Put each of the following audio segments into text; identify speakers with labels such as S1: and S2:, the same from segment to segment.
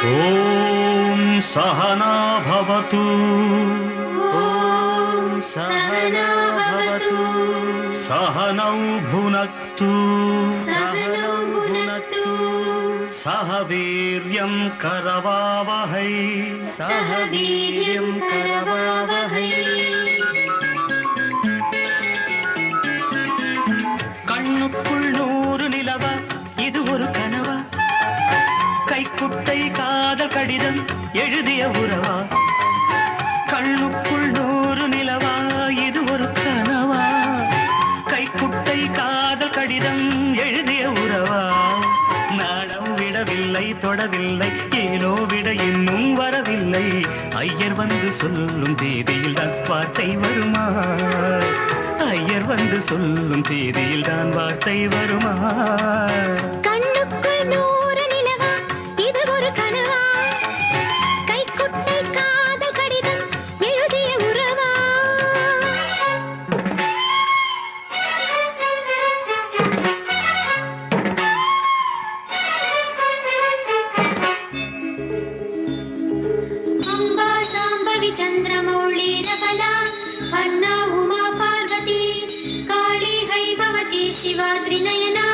S1: ॐ सहना भवतु।
S2: ॐ सहना भवतु।
S1: सहनौ भुनक्तु।
S2: सहनौ भुनक्तु।
S1: सह वीर्यं करवावहै।
S2: सह वीर्यं करवावहै।
S1: கண்ணுக்குள் 100 நிலவா இது ஒரு கனவா? கைக்குட்டை காதல் கடிதம் எழுதிய உறவா? கண்ணுக்குள் 100 நிலவா இது ஒரு கனவா? கைக்குட்டை காதல் கடிதம் எழுதிய உறவா? நாடம் விடவில்லை தொடவில்லை ஏனோ விட இன்னும் வரவில்லை. ஐயர் வந்து சொல்லும் தேதியில் தான் வார்த்தை வருமா? ஐயர் வந்து சொல்லும் தேதியில் தான் வார்த்தை வருமா?
S2: கண்ணுக்குள் 100 நிலவா இது ஒரு கனவா? கைக்குட்டை காதல் கடிதம் எழுதிய உறவா? அம்பா சாம்பவி சந்திரமௌளி ரபலா வர்ணா உமா பார்வதி காளி ஹைபவதி சிவா த்ரிநயனா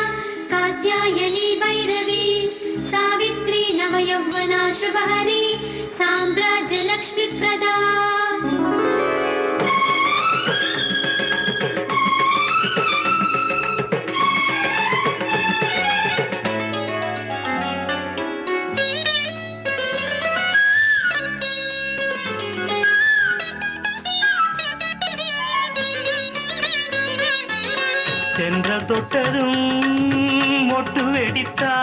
S2: காத்யாயனி भैरवी सावित्री नवयौवना शुभहरी साम्राज्य लक्ष्मी प्रदा
S1: தென்றல் தொட்டதும் மொட்டு வெடித்தா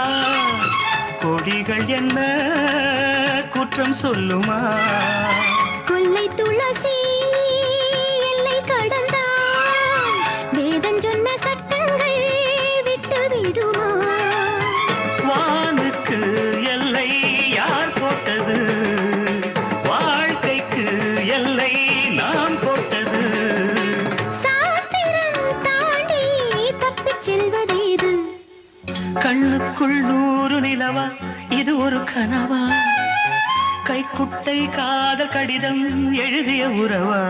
S1: கொடிகள் என்ன குற்றம் சொல்லுமா?
S2: கொல்லை துளசி எல்லை கடந்தான் வேதம் சொன்ன சட்டங்கள் விட்டு விடுமா?
S1: வானுக்கு எல்லை யார் போட்டது? வாழ்க்கைக்கு எல்லை நாம் போட்டது.
S2: செல்வதேது?
S1: கண்ணுக்குள் 100 நிலவா இது ஒரு கனவா? கைக்குட்டை காதல் கடிதம் எழுதிய உறவா?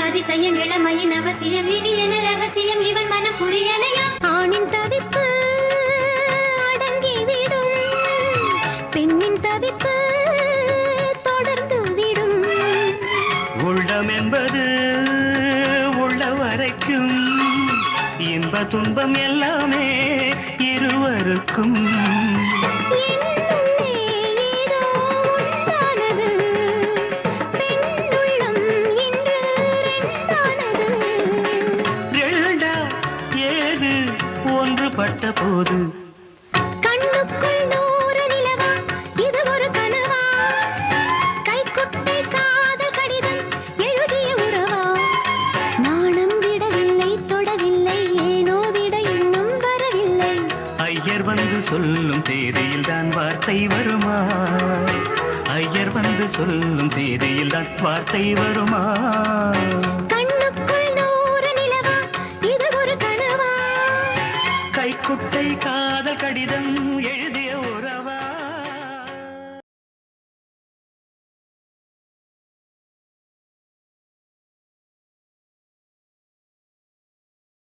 S2: அதிசயம் இளமையின் அவசியம் இது என ரகசியம் இவன் மனம் புரியலையா? ஆணின் தவிப்பு அடங்கிவிடும் பெண்ணின் தவிப்பு தொடர்ந்து விடும்.
S1: உள்ளம் என்பது உள்ள வரைக்கும் இன்ப துன்பம் எல்லாமே இருவருக்கும். பட்ட போது
S2: கண்ணுக்குள் 100 நிலவா இது ஒரு கனவா? கைக்குட்டை காதல் கடிதம் எழுதிய உறவா? நாணம் விடவில்லை தொடவில்லை ஏனோ விட இன்னும் வரவில்லை.
S1: ஐயர் வந்து சொல்லும் தேதியில் தான் வார்த்தை வருமா? ஐயர் வந்து சொல்லும் தேதியில் தான் வார்த்தை வருமா?
S2: கண்ணுக்குள் 100 நிலவா இது ஒரு கனவா?
S1: கைக்குட்டை காதல் கடிதம் எழுதி